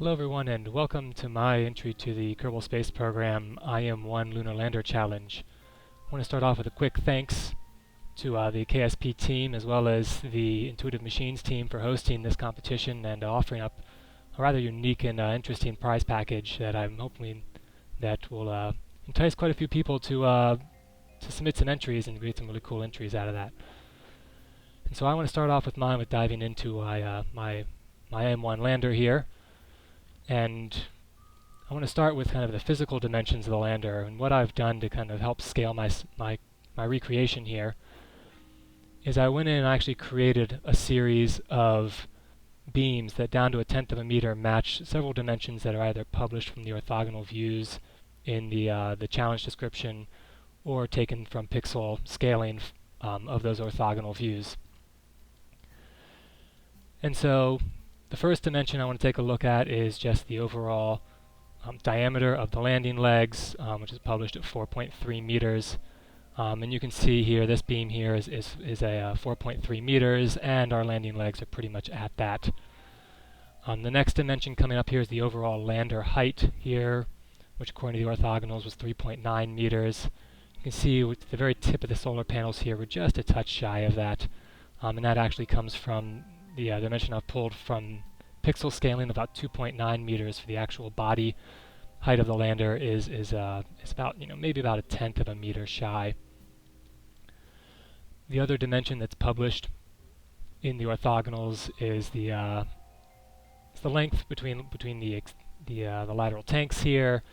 Hello everyone and welcome to my entry to the Kerbal Space Program IM-1 Lunar Lander Challenge. I want to start off with a quick thanks to the KSP team as well as the Intuitive Machines team for hosting this competition and offering up a rather unique and interesting prize package that I'm hoping that will entice quite a few people to submit some entries and create some really cool entries out of that. And so I want to start off with mine with diving into my IM-1 lander here. And I want to start with kind of the physical dimensions of the lander, and what I've done to kind of help scale my recreation here is I went in and actually created a series of beams that down to 1/10 of a meter match several dimensions that are either published from the orthogonal views in the challenge description or taken from pixel scaling of those orthogonal views. And so the first dimension I want to take a look at is just the overall diameter of the landing legs, which is published at 4.3 meters. And you can see here, this beam here is a 4.3 meters, and our landing legs are pretty much at that. The next dimension coming up here is the overall lander height here, which according to the orthogonals was 3.9 meters. You can see with the very tip of the solar panels here, we're just a touch shy of that. And that actually comes from the dimension I've pulled from pixel scaling. About 2.9 meters for the actual body height of the lander is about, maybe about 1/10 of a meter shy. The other dimension that's published in the orthogonals is the length between the lateral tanks here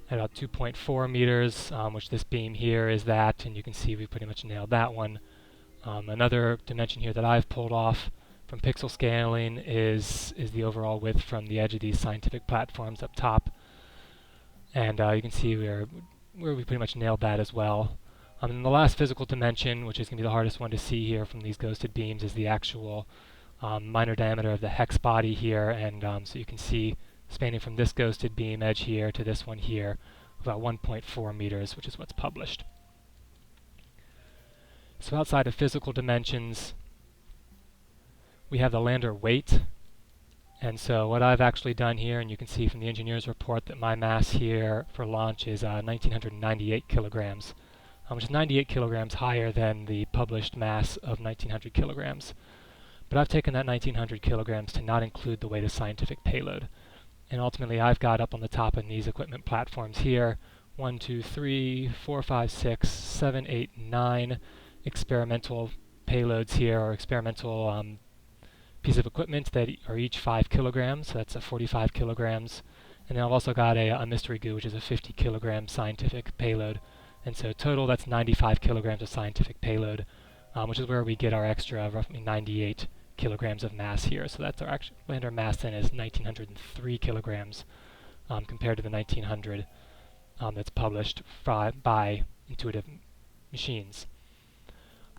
at about 2.4 meters, which this beam here is that, and you can see we pretty much nailed that one. Another dimension here that I've pulled off from pixel scaling is the overall width from the edge of these scientific platforms up top, and you can see where we pretty much nailed that as well. And the last physical dimension, which is going to be the hardest one to see here from these ghosted beams, is the actual minor diameter of the hex body here, and so you can see spanning from this ghosted beam edge here to this one here, about 1.4 meters, which is what's published. So outside of physical dimensions, we have the lander weight. And so what I've actually done here, and you can see from the engineer's report that my mass here for launch is 1,998 kilograms, which is 98 kilograms higher than the published mass of 1,900 kilograms. But I've taken that 1,900 kilograms to not include the weight of scientific payload. And ultimately I've got up on the top of these equipment platforms here 1, 2, 3, 4, 5, 6, 7, 8, 9 experimental payloads here, or experimental piece of equipment that are each 5 kilograms, so that's 45 kilograms. And then I've also got a mystery goo, which is a 50 kilogram scientific payload. And so total, that's 95 kilograms of scientific payload, which is where we get our extra roughly 98 kilograms of mass here. So that's our actual lander mass then is 1,903 kilograms compared to the 1,900 that's published by Intuitive Machines.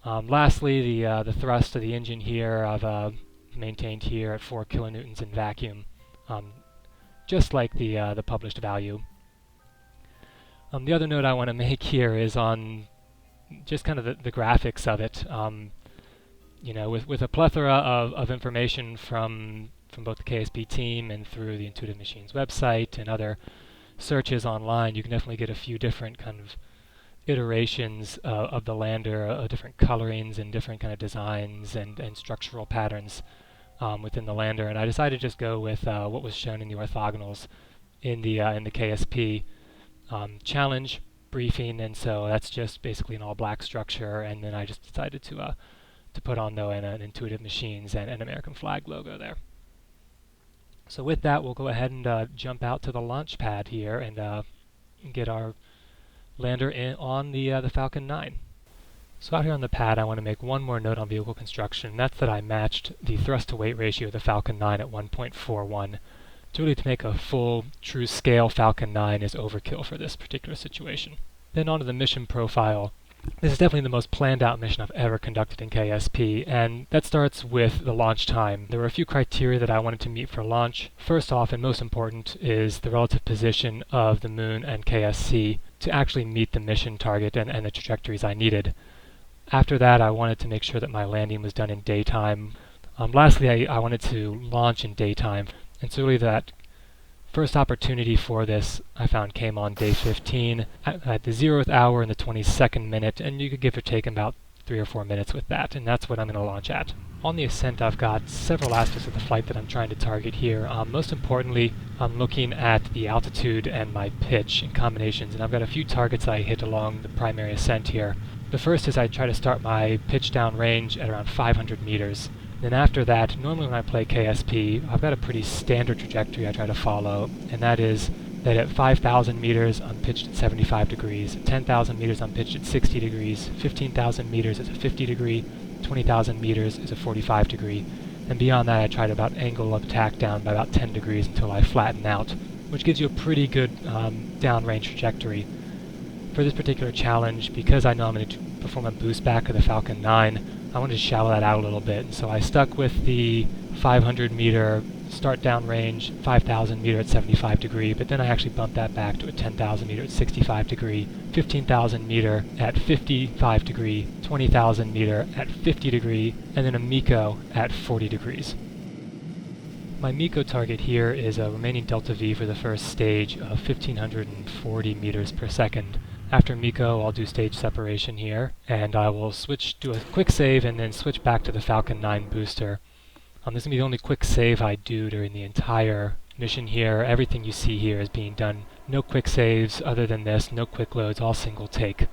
Lastly, the thrust of the engine here I've maintained here at 4 kilonewtons in vacuum, just like the published value. The other note I want to make here is on just kind of the graphics of it. With a plethora of information from both the KSP team and through the Intuitive Machines website and other searches online, you can definitely get a few different kind of iterations of the lander, different colorings and different kind of designs and structural patterns within the lander. And I decided to just go with what was shown in the orthogonals in the KSP challenge briefing, and so that's just basically an all-black structure. And then I just decided to put on though an Intuitive Machines and an American flag logo there. So with that, we'll go ahead and jump out to the launch pad here and get our lander on the Falcon 9. So out here on the pad, I want to make one more note on vehicle construction, and that's that I matched the thrust-to-weight ratio of the Falcon 9 at 1.41. Really, to make a full, true scale Falcon 9 is overkill for this particular situation. Then onto the mission profile. This is definitely the most planned out mission I've ever conducted in KSP, and that starts with the launch time. There were a few criteria that I wanted to meet for launch. First off, and most important, is the relative position of the Moon and KSC to actually meet the mission target and the trajectories I needed. After that, I wanted to make sure that my landing was done in daytime. Lastly, I wanted to launch in daytime, and so really that First opportunity for this I found came on day 15 at the 0th hour and the 22nd minute, and you could give or take about 3 or 4 minutes with that, and that's what I'm going to launch at. On the ascent, I've got several aspects of the flight that I'm trying to target here. Most importantly, I'm looking at the altitude and my pitch in combinations, and I've got a few targets I hit along the primary ascent here. The first is I try to start my pitch down range at around 500 meters. Then after that, normally when I play KSP, I've got a pretty standard trajectory I try to follow, and that is that at 5,000 meters I'm pitched at 75 degrees, at 10,000 meters I'm pitched at 60 degrees, 15,000 meters is a 50 degree, 20,000 meters is a 45 degree, and beyond that I try to about angle of attack down by about 10 degrees until I flatten out, which gives you a pretty good downrange trajectory. For this particular challenge, because I know I'm going to perform a boost back of the Falcon 9, I wanted to shallow that out a little bit, and so I stuck with the 500 meter start down range, 5,000 meter at 75 degree, but then I actually bumped that back to a 10,000 meter at 65 degree, 15,000 meter at 55 degree, 20,000 meter at 50 degree, and then a MECO at 40 degrees. My MECO target here is a remaining delta V for the first stage of 1,540 meters per second. After MECO, I'll do stage separation here, and I will do a quick save and then switch back to the Falcon 9 booster. This is going to be the only quick save I do during the entire mission here. Everything you see here is being done. No quick saves other than this, no quick loads, all single take.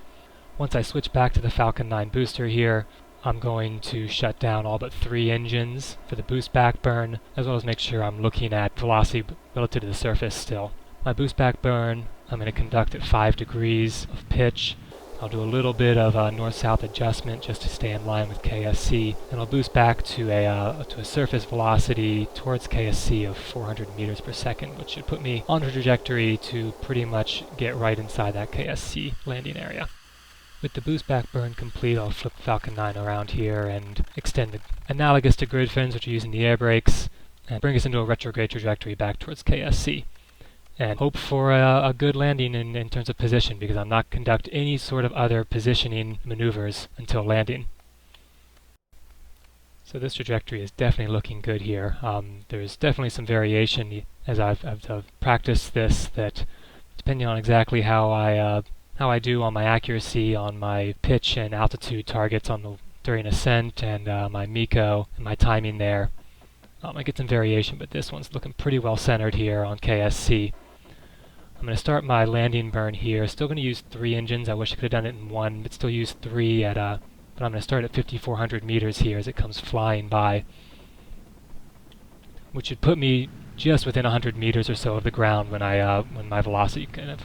Once I switch back to the Falcon 9 booster here, I'm going to shut down all but 3 engines for the boost back burn, as well as make sure I'm looking at velocity relative to the surface still. My boost back burn, I'm going to conduct at 5 degrees of pitch. I'll do a little bit of north-south adjustment just to stay in line with KSC, and I'll boost back to a surface velocity towards KSC of 400 meters per second, which should put me on a trajectory to pretty much get right inside that KSC landing area. With the boost back burn complete, I'll flip Falcon 9 around here and extend it analogous to grid fins, which are using the air brakes, and bring us into a retrograde trajectory back towards KSC. And hope for a good landing in terms of position, because I'm not conduct any sort of other positioning maneuvers until landing. So this trajectory is definitely looking good here. There's definitely some variation as I've practiced this, that depending on exactly how I do on my accuracy, on my pitch and altitude targets during ascent, and my MECO and my timing there, I get some variation, but this one's looking pretty well centered here on KSC. I'm going to start my landing burn here. Still going to use 3 engines. I wish I could have done it in 1, but still use 3 but I'm going to start at 5,400 meters here as it comes flying by, which should put me just within 100 meters or so of the ground when my velocity kind of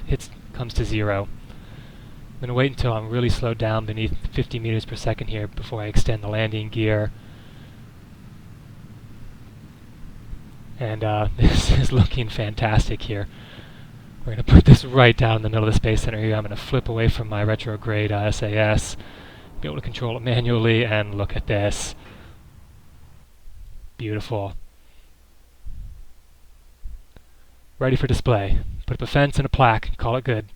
comes to 0. I'm going to wait until I'm really slowed down beneath 50 meters per second here before I extend the landing gear. And this is looking fantastic here. We're going to put this right down in the middle of the Space Center here. I'm going to flip away from my retrograde SAS, be able to control it manually, and look at this. Beautiful. Ready for display. Put up a fence and a plaque and call it good.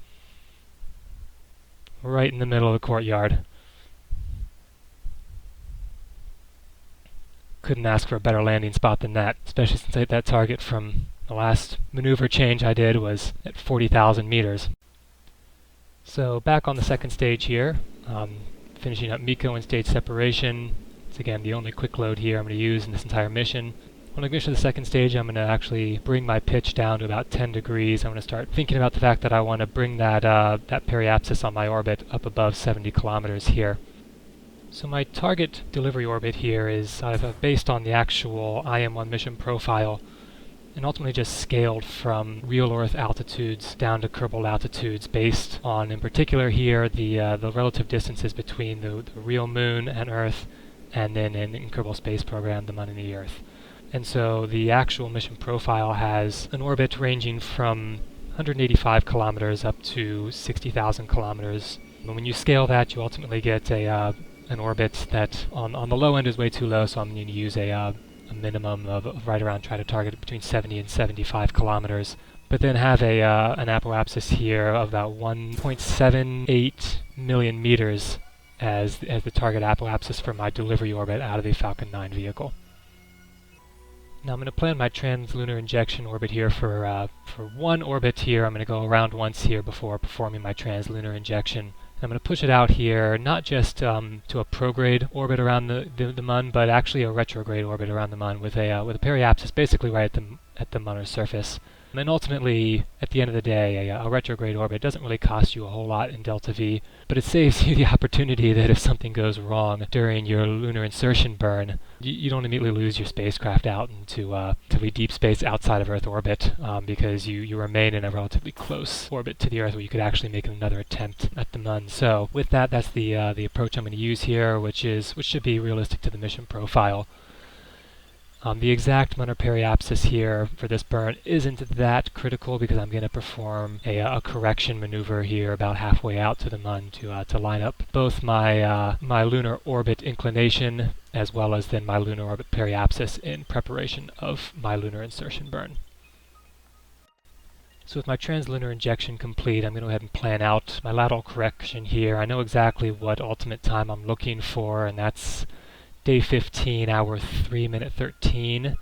Right in the middle of the courtyard. Couldn't ask for a better landing spot than that, especially since that target from the last maneuver change I did was at 40,000 meters. So back on the second stage here, finishing up MECO and stage separation. It's again the only quick load here I'm going to use in this entire mission. When I finish the second stage, I'm going to actually bring my pitch down to about 10 degrees. I'm going to start thinking about the fact that I want to bring that periapsis on my orbit up above 70 kilometers here. So my target delivery orbit here is I've based on the actual IM-1 mission profile, and ultimately just scaled from real Earth altitudes down to Kerbal altitudes based on, in particular here, the relative distances between the real Moon and Earth, and then in Kerbal Space Program, the Moon and the Earth. And so the actual mission profile has an orbit ranging from 185 kilometers up to 60,000 kilometers. And when you scale that, you ultimately get an orbit that on the low end is way too low, so I'm going to use a minimum of right around, try to target between 70 and 75 kilometers, but then have an apoapsis here of about 1.78 million meters as the target apoapsis for my delivery orbit out of the Falcon 9 vehicle. Now I'm going to plan my trans-lunar injection orbit here for one orbit here. I'm going to go around once here before performing my trans-lunar injection. I'm going to push it out here, not just to a prograde orbit around the Mun, but actually a retrograde orbit around the Mun with a periapsis basically right at the Munner surface. And ultimately, at the end of the day, a retrograde orbit doesn't really cost you a whole lot in delta V, but it saves you the opportunity that if something goes wrong during your lunar insertion burn, you don't immediately lose your spacecraft out into relatively deep space outside of Earth orbit, because you remain in a relatively close orbit to the Earth where you could actually make another attempt at the Mun. So with that, that's the approach I'm going to use here, which should be realistic to the mission profile. The exact Munner periapsis here for this burn isn't that critical because I'm going to perform a correction maneuver here about halfway out to the Mun to line up both my lunar orbit inclination as well as then my lunar orbit periapsis in preparation of my lunar insertion burn. So with my translunar injection complete, I'm going to go ahead and plan out my lateral correction here. I know exactly what ultimate time I'm looking for, and that's Day 15, hour 3, minute 13,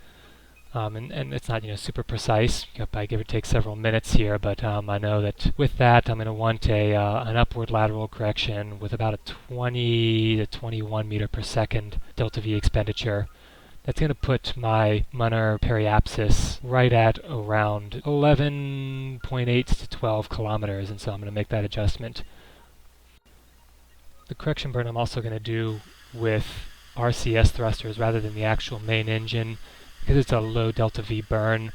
and it's not super precise. I give or take several minutes here, but I know that with that I'm going to want an upward lateral correction with about a 20 to 21 meter per second delta V expenditure. That's going to put my Munner periapsis right at around 11.8 to 12 kilometers, and so I'm going to make that adjustment. The correction burn I'm also going to do with RCS thrusters rather than the actual main engine. Because it's a low delta V burn,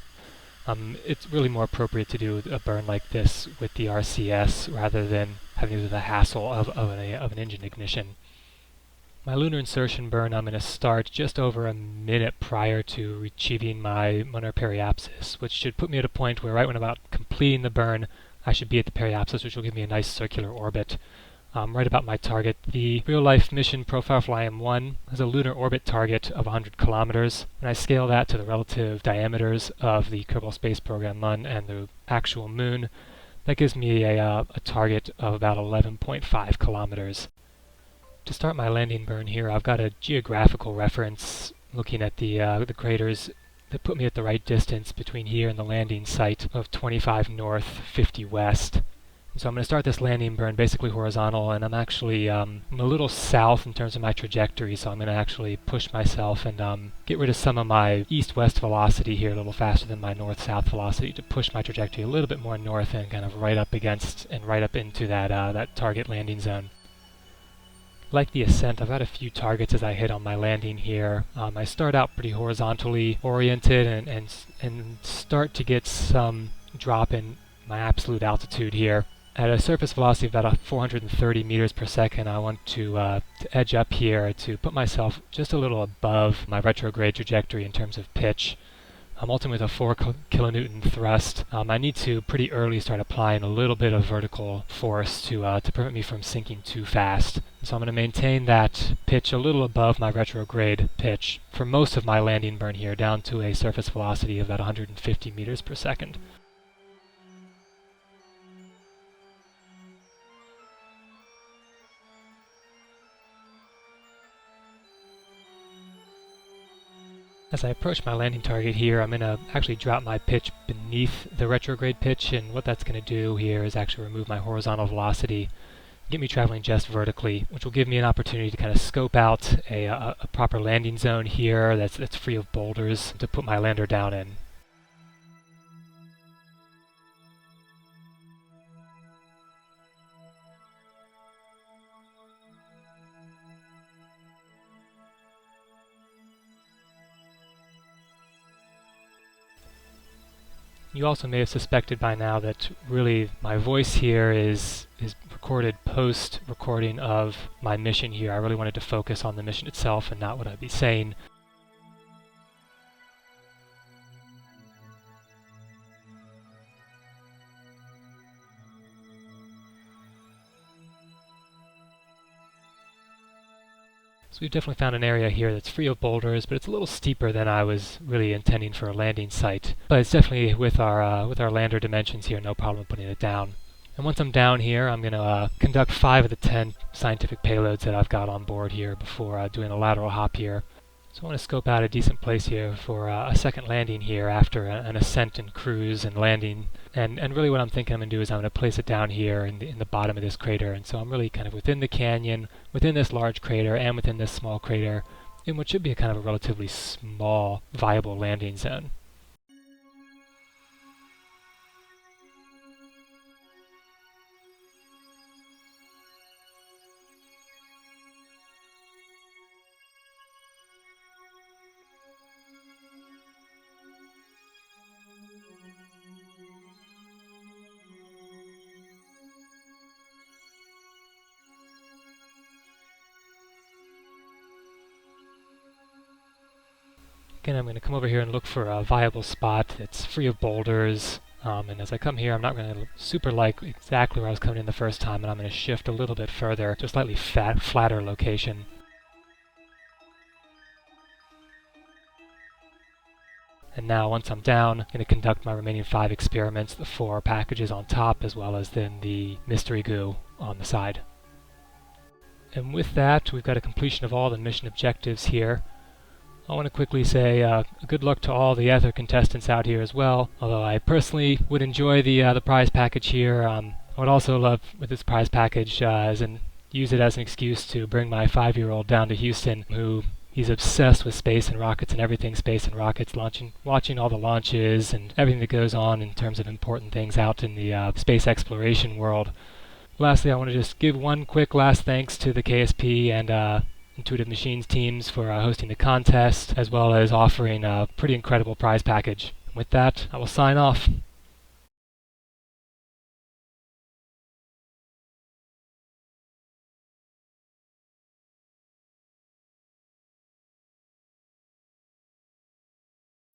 it's really more appropriate to do a burn like this with the RCS rather than having to do the hassle of an engine ignition. My lunar insertion burn I'm going to start just over a minute prior to achieving my Munner periapsis, which should put me at a point where right when I'm about completing the burn, I should be at the periapsis, which will give me a nice circular orbit. Right about my target. The real-life mission profile for IM-1 has a lunar orbit target of 100 kilometers, and I scale that to the relative diameters of the Kerbal Space Program Mun and the actual Moon. That gives me a target of about 11.5 kilometers. To start my landing burn here, I've got a geographical reference looking at the craters that put me at the right distance between here and the landing site of 25 north, 50 west. So I'm going to start this landing burn basically horizontal, and I'm actually I'm a little south in terms of my trajectory, so I'm going to actually push myself and get rid of some of my east-west velocity here a little faster than my north-south velocity to push my trajectory a little bit more north and kind of right up against and right up into that target landing zone. Like the ascent, I've got a few targets as I hit on my landing here. I start out pretty horizontally oriented and start to get some drop in my absolute altitude here. At a surface velocity of about 430 meters per second, I want to edge up here to put myself just a little above my retrograde trajectory in terms of pitch. Ultimately with a 4 kilonewton thrust, I need to pretty early start applying a little bit of vertical force to prevent me from sinking too fast. So I'm going to maintain that pitch a little above my retrograde pitch for most of my landing burn here, down to a surface velocity of about 150 meters per second. As I approach my landing target here, I'm going to actually drop my pitch beneath the retrograde pitch, and what that's going to do here is actually remove my horizontal velocity, get me traveling just vertically, which will give me an opportunity to kind of scope out a proper landing zone here that's free of boulders to put my lander down in. You also may have suspected by now that really my voice here is recorded post-recording of my mission here. I really wanted to focus on the mission itself and not what I'd be saying. So we've definitely found an area here that's free of boulders, but it's a little steeper than I was really intending for a landing site. But it's definitely with our lander dimensions here, no problem putting it down. And once I'm down here, I'm going to conduct 5 of the 10 scientific payloads that I've got on board here before doing a lateral hop here. So I want to scope out a decent place here for a second landing here after an ascent and cruise and landing. And really what I'm thinking I'm going to do is I'm going to place it down here in the bottom of this crater. And so I'm really kind of within the canyon, within this large crater, and within this small crater, in what should be a kind of a relatively small, viable landing zone. Again, I'm going to come over here and look for a viable spot that's free of boulders. And as I come here, I'm not going to super like exactly where I was coming in the first time, and I'm going to shift a little bit further to a slightly flatter location. And now, once I'm down, I'm going to conduct my remaining 5 experiments, the 4 packages on top, as well as then the mystery goo on the side. And with that, we've got a completion of all the mission objectives here. I want to quickly say good luck to all the other contestants out here as well, although I personally would enjoy the prize package here. I would also love, with this prize package, use it as an excuse to bring my 5-year-old down to Houston, who he's obsessed with space and rockets and everything space and rockets, watching all the launches and everything that goes on in terms of important things out in the space exploration world. Lastly, I want to just give one quick last thanks to the KSP and Intuitive Machines teams for hosting the contest, as well as offering a pretty incredible prize package. With that, I will sign off.